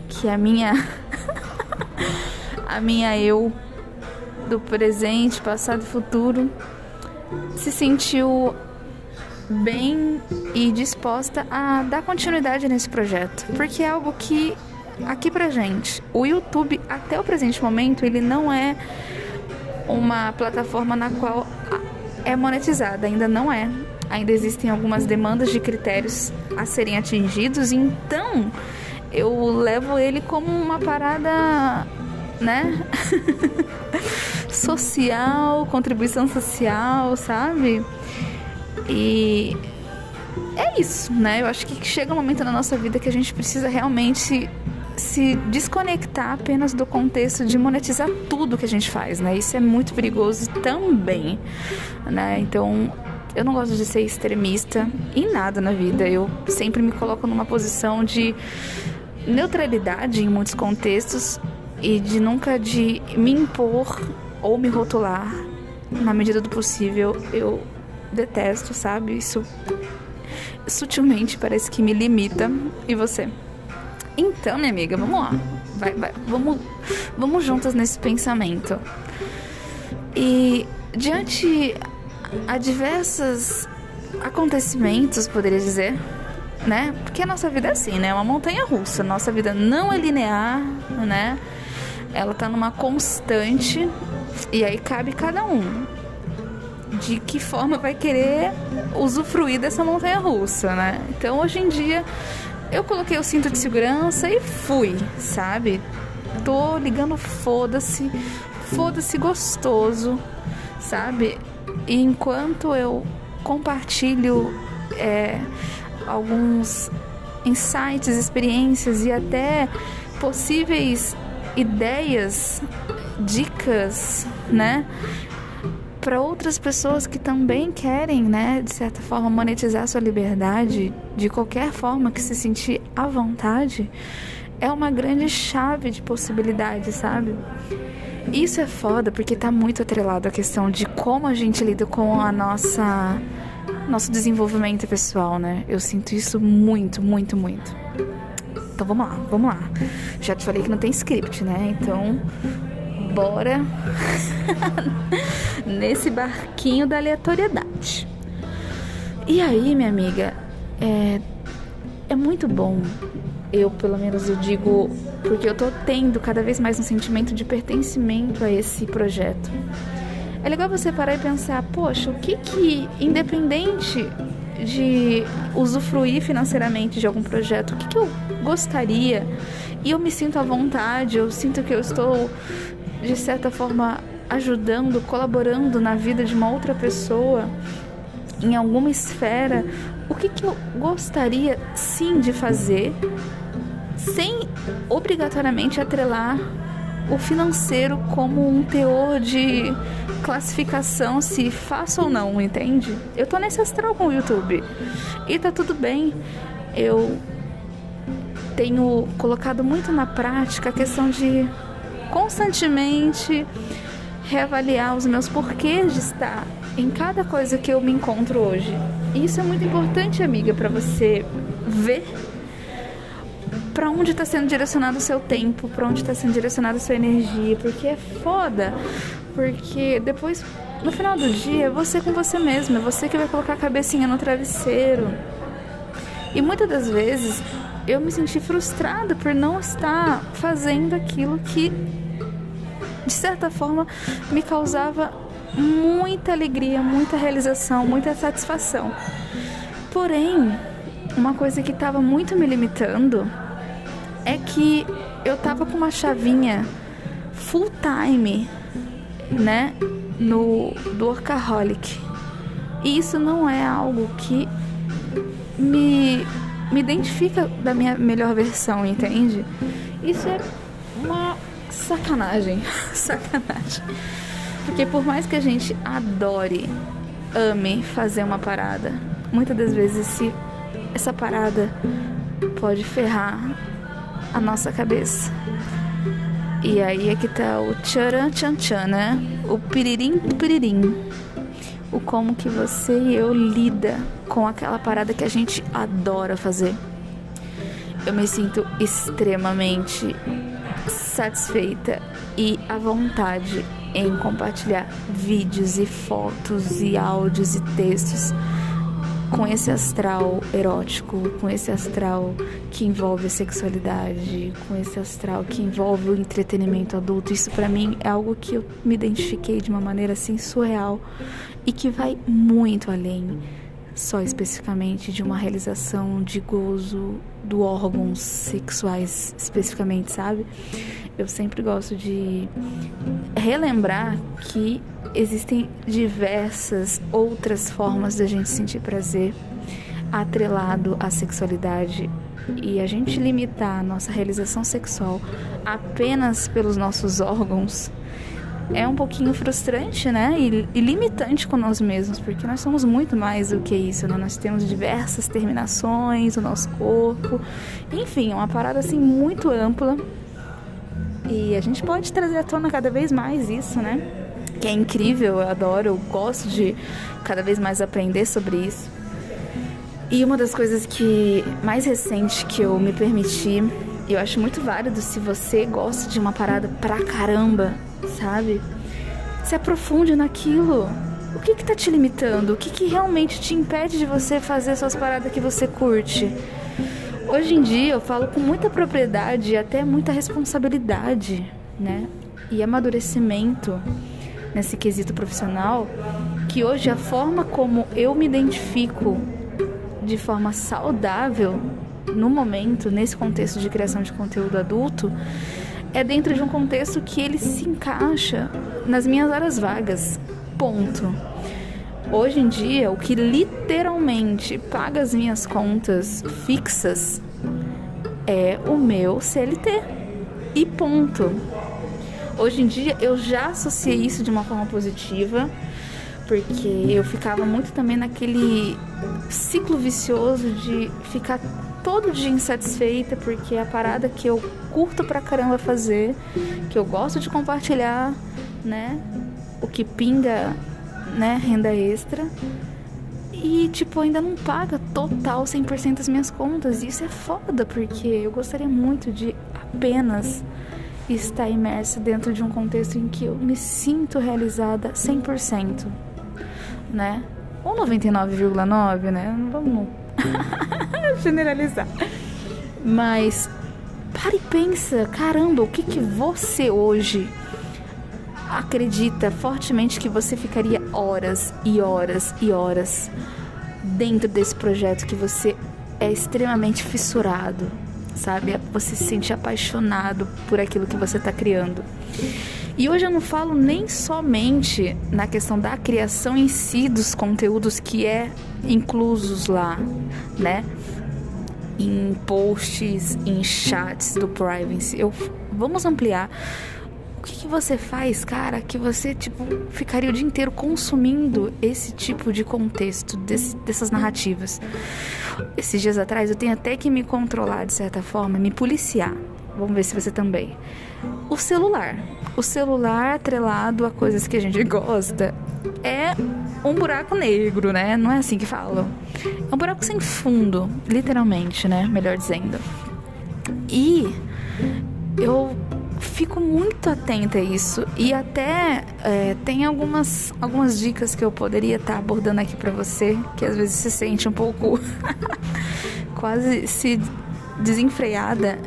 que a minha eu do presente, passado e futuro se sentiu bem e disposta a dar continuidade nesse projeto, porque é algo que aqui pra gente, o YouTube até o presente momento, ele não é uma plataforma na qual é monetizada, ainda não é. Ainda existem algumas demandas de critérios a serem atingidos, então eu levo ele como uma parada, né? social, contribuição social, sabe? E é isso, né? Eu acho que chega um momento na nossa vida que a gente precisa realmente se desconectar apenas do contexto de monetizar tudo que a gente faz, né? Isso é muito perigoso também, né? Então, eu não gosto de ser extremista em nada na vida. Eu sempre me coloco numa posição de neutralidade em muitos contextos e de nunca de me impor ou me rotular. Na medida do possível, eu detesto, sabe? Isso sutilmente parece que me limita. E você? Então, minha amiga, vamos lá. Vamos juntas nesse pensamento. E diante a diversos acontecimentos, poderia dizer, né? Porque a nossa vida é assim, né? É uma montanha russa. Nossa vida não é linear, né? Ela tá numa constante. E aí cabe cada um de que forma vai querer usufruir dessa montanha russa, né? Então, hoje em dia, eu coloquei o cinto de segurança e fui, sabe? Tô ligando foda-se gostoso, sabe? E enquanto eu compartilho alguns insights, experiências e até possíveis ideias, dicas, né, para outras pessoas que também querem, né, de certa forma monetizar sua liberdade de qualquer forma que se sentir à vontade, é uma grande chave de possibilidades, sabe? Isso é foda porque tá muito atrelado à questão de como a gente lida com a nosso desenvolvimento pessoal, né? Eu sinto isso muito, muito, muito. Então vamos lá. Já te falei que não tem script, né? Então, bora nesse barquinho da aleatoriedade. E aí, minha amiga, é muito bom. Eu, pelo menos, eu digo, porque eu tô tendo cada vez mais um sentimento de pertencimento a esse projeto. É legal você parar e pensar, poxa, o que independente de usufruir financeiramente de algum projeto, o que eu gostaria, e eu me sinto à vontade, eu sinto que eu estou, de certa forma, ajudando, colaborando na vida de uma outra pessoa, em alguma esfera o que eu gostaria sim de fazer, sem obrigatoriamente atrelar o financeiro como um teor de classificação se faço ou não, entende? Eu tô nesse astral com o YouTube e tá tudo bem. Eu tenho colocado muito na prática a questão de constantemente reavaliar os meus porquês de estar em cada coisa que eu me encontro hoje. E isso é muito importante, amiga, para você ver para onde está sendo direcionado o seu tempo, para onde está sendo direcionada a sua energia, porque é foda, porque depois, no final do dia, é você com você mesmo, é você que vai colocar a cabecinha no travesseiro. E muitas das vezes eu me senti frustrada por não estar fazendo aquilo que, de certa forma, me causava muita alegria, muita realização, muita satisfação. Porém, uma coisa que estava muito me limitando é que eu tava com uma chavinha full time, né, do workaholic. E isso não é algo que me identifica da minha melhor versão, entende? Isso é uma sacanagem, sacanagem. Porque por mais que a gente adore, ame fazer uma parada, muitas das vezes essa parada pode ferrar a nossa cabeça. E aí é que tá o tcharam tchan tchan, né? O piririm piririm. O como que você e eu lida com aquela parada que a gente adora fazer. Eu me sinto extremamente satisfeita e à vontade em compartilhar vídeos e fotos e áudios e textos com esse astral erótico, com esse astral que envolve a sexualidade, com esse astral que envolve o entretenimento adulto. Isso pra mim é algo que eu me identifiquei de uma maneira assim surreal e que vai muito além só especificamente de uma realização de gozo do órgãos sexuais especificamente, sabe? Eu sempre gosto de relembrar que existem diversas outras formas da gente sentir prazer atrelado à sexualidade, e a gente limitar a nossa realização sexual apenas pelos nossos órgãos é um pouquinho frustrante, né? E limitante com nós mesmos, porque nós somos muito mais do que isso, né? Nós temos diversas terminações, o nosso corpo, enfim, é uma parada assim muito ampla, e a gente pode trazer à tona cada vez mais isso, né? Que é incrível, eu adoro, eu gosto de cada vez mais aprender sobre isso. E uma das coisas que mais recente que eu me permiti, e eu acho muito válido se você gosta de uma parada pra caramba, sabe? Se aprofunde naquilo. O que tá te limitando? O que realmente te impede de você fazer suas paradas que você curte? Hoje em dia eu falo com muita propriedade e até muita responsabilidade, né? E amadurecimento nesse quesito profissional, que hoje a forma como eu me identifico de forma saudável no momento, nesse contexto de criação de conteúdo adulto, é dentro de um contexto que ele se encaixa nas minhas horas vagas, ponto. Hoje em dia, o que literalmente paga as minhas contas fixas é o meu CLT, e ponto. Hoje em dia eu já associei isso de uma forma positiva, porque eu ficava muito também naquele ciclo vicioso de ficar todo dia insatisfeita, porque é a parada que eu curto pra caramba fazer, que eu gosto de compartilhar, né, o que pinga, né, renda extra, e tipo, ainda não paga total 100% as minhas contas. E isso é foda, porque eu gostaria muito de apenas estar imersa dentro de um contexto em que eu me sinto realizada 100%, né? Ou 99,9%, né? Não vamos generalizar. Mas para e pensa, caramba, o que você hoje acredita fortemente que você ficaria horas e horas e horas dentro desse projeto que você é extremamente fissurado, sabe? Você se sente apaixonado por aquilo que você está criando. E hoje eu não falo nem somente na questão da criação em si dos conteúdos que é inclusos lá, né? Em posts, em chats do privacy. Vamos ampliar. O que você faz, cara, que você, ficaria o dia inteiro consumindo esse tipo de contexto, dessas narrativas? Esses dias atrás eu tenho até que me controlar, de certa forma, me policiar. Vamos ver se você também. O celular atrelado a coisas que a gente gosta é um buraco negro, né? Não é assim que falam. É um buraco sem fundo, literalmente, né? Melhor dizendo. E eu fico muito atenta a isso. E até tem algumas dicas que eu poderia estar abordando aqui pra você, que às vezes se sente um pouco quase se desenfreada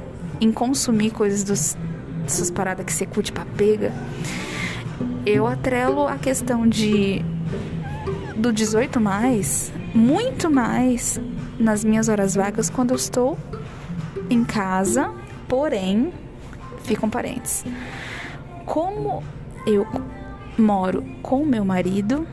em consumir coisas dessas paradas que você curte pra pega. Eu atrelo a questão do 18+, muito mais nas minhas horas vagas quando eu estou em casa, porém, fica um parênteses. Como eu moro com meu marido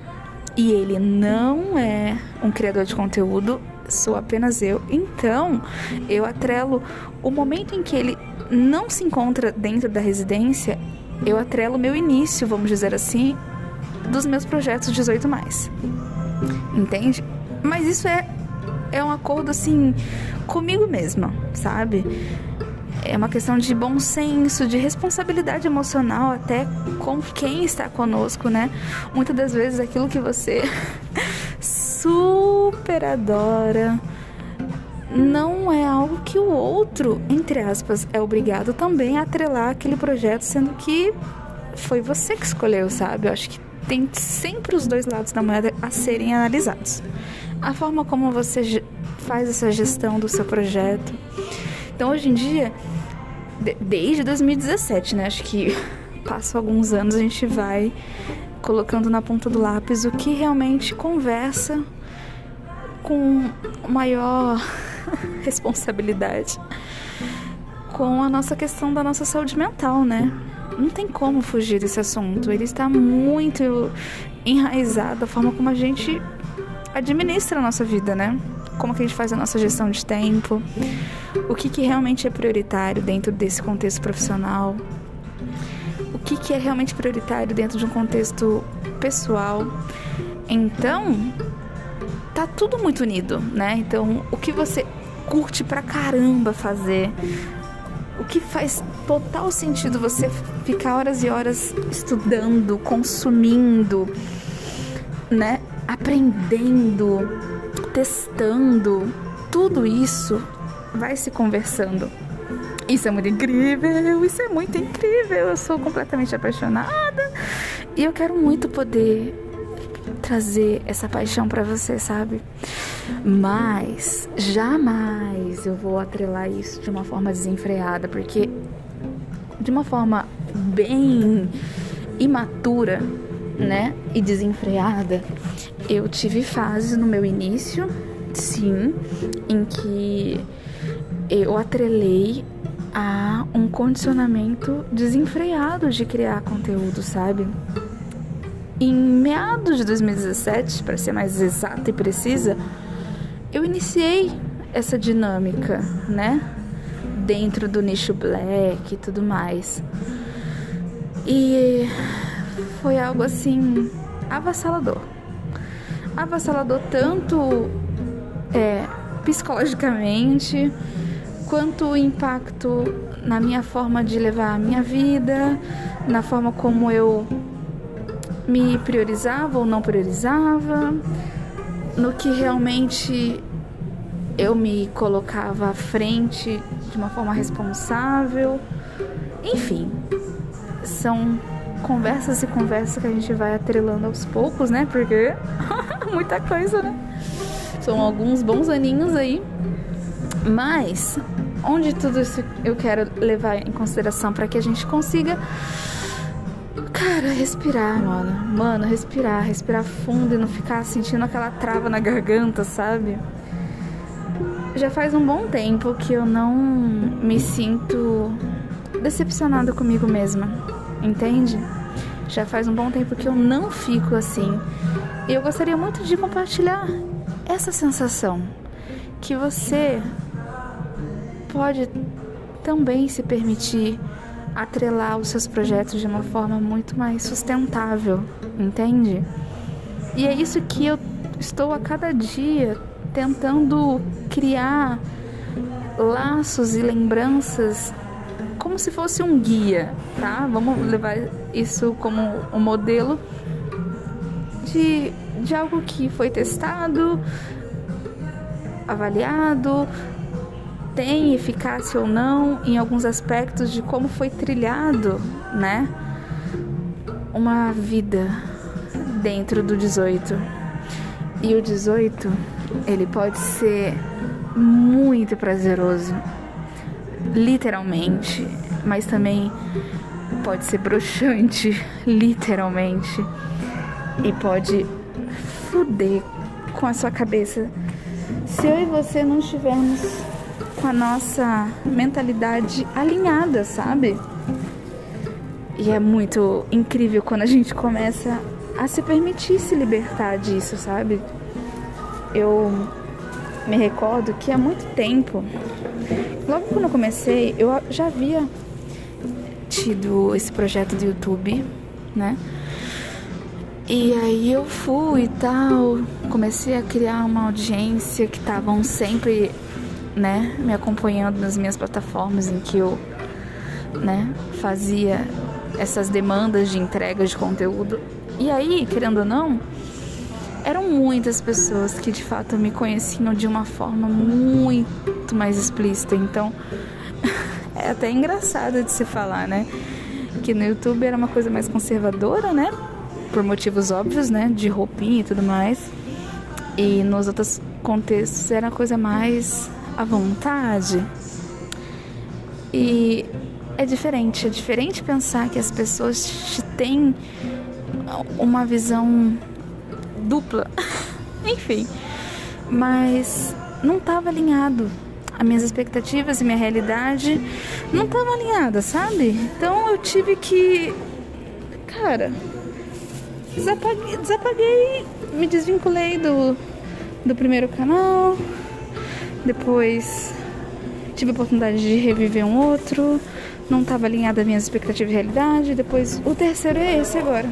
e ele não é um criador de conteúdo, sou apenas eu, então eu atrelo o momento em que ele não se encontra dentro da residência, eu atrelo o meu início, vamos dizer assim, dos meus projetos 18+. Entende? Mas isso é um acordo, assim, comigo mesma, sabe? É uma questão de bom senso, de responsabilidade emocional até com quem está conosco, né? Muitas das vezes aquilo que você super adora não é algo que o outro, entre aspas, é obrigado também a atrelar aquele projeto, sendo que foi você que escolheu, sabe? Eu acho que tem sempre os dois lados da moeda a serem analisados. A forma como você faz essa gestão do seu projeto. Então, hoje em dia, desde 2017, né? Acho que passam alguns anos, a gente vai colocando na ponta do lápis o que realmente conversa com maior responsabilidade com a nossa questão da nossa saúde mental, né? Não tem como fugir desse assunto. Ele está muito enraizado da forma como a gente administra a nossa vida, né? Como que a gente faz a nossa gestão de tempo, o que realmente é prioritário dentro desse contexto profissional, o que é realmente prioritário dentro de um contexto pessoal. Então, tá tudo muito unido, né? Então, o que você curte pra caramba fazer, o que faz total sentido você ficar horas e horas estudando, consumindo, né? Aprendendo, testando, tudo isso vai se conversando. Isso é muito incrível, eu sou completamente apaixonada e eu quero muito poder trazer essa paixão pra você, sabe? Mas jamais eu vou atrelar isso de uma forma desenfreada, porque de uma forma bem imatura, né, e desenfreada, eu tive fases no meu início, sim, em que eu atrelei a um condicionamento desenfreado de criar conteúdo, sabe? Em meados de 2017, para ser mais exata e precisa, eu iniciei essa dinâmica, né? Dentro do nicho black e tudo mais. E foi algo assim avassalador. Avassalador tanto psicologicamente, quanto o impacto na minha forma de levar a minha vida, na forma como eu me priorizava ou não priorizava, no que realmente eu me colocava à frente de uma forma responsável. Enfim, são conversas e conversas que a gente vai atrelando aos poucos, né? Porque muita coisa, né? São alguns bons aninhos aí. Mas, onde tudo isso eu quero levar em consideração para que a gente consiga, cara, respirar, mano, respirar fundo e não ficar sentindo aquela trava na garganta, sabe? Já faz um bom tempo que eu não me sinto decepcionada comigo mesma. entende? Já faz um bom tempo que eu não fico assim. E eu gostaria muito de compartilhar essa sensação, que você pode também se permitir atrelar os seus projetos de uma forma muito mais sustentável, entende? E é isso que eu estou a cada dia tentando criar laços e lembranças como se fosse um guia, tá? Vamos levar isso como um modelo de algo que foi testado, avaliado, tem eficácia ou não em alguns aspectos de como foi trilhado, né? Uma vida dentro do 18. E o 18, ele pode ser muito prazeroso, literalmente, mas também pode ser broxante, literalmente, e pode foder com a sua cabeça se eu e você não estivermos com a nossa mentalidade alinhada, sabe? E é muito incrível quando a gente começa a se permitir se libertar disso, sabe? Eu me recordo que há muito tempo, logo quando eu comecei, eu já havia tido esse projeto do YouTube, né? E aí eu fui e tal, comecei a criar uma audiência que estavam sempre, né, me acompanhando nas minhas plataformas em que eu, né, fazia essas demandas de entrega de conteúdo. E aí, querendo ou não, eram muitas pessoas que de fato me conheciam de uma forma muito mais explícita. Então, é até engraçado de se falar, né, que no YouTube era uma coisa mais conservadora, né, por motivos óbvios, né, de roupinha e tudo mais. E nos outros contextos era uma coisa mais à vontade. E é diferente pensar que as pessoas têm uma visão dupla. Enfim, mas não estava alinhado. As minhas expectativas e minha realidade não estavam alinhadas, sabe? Então eu tive que, cara, desapaguei, me desvinculei do primeiro canal. Depois tive a oportunidade de reviver um outro. Não estava alinhada às minhas expectativas e realidade. Depois o terceiro é esse agora.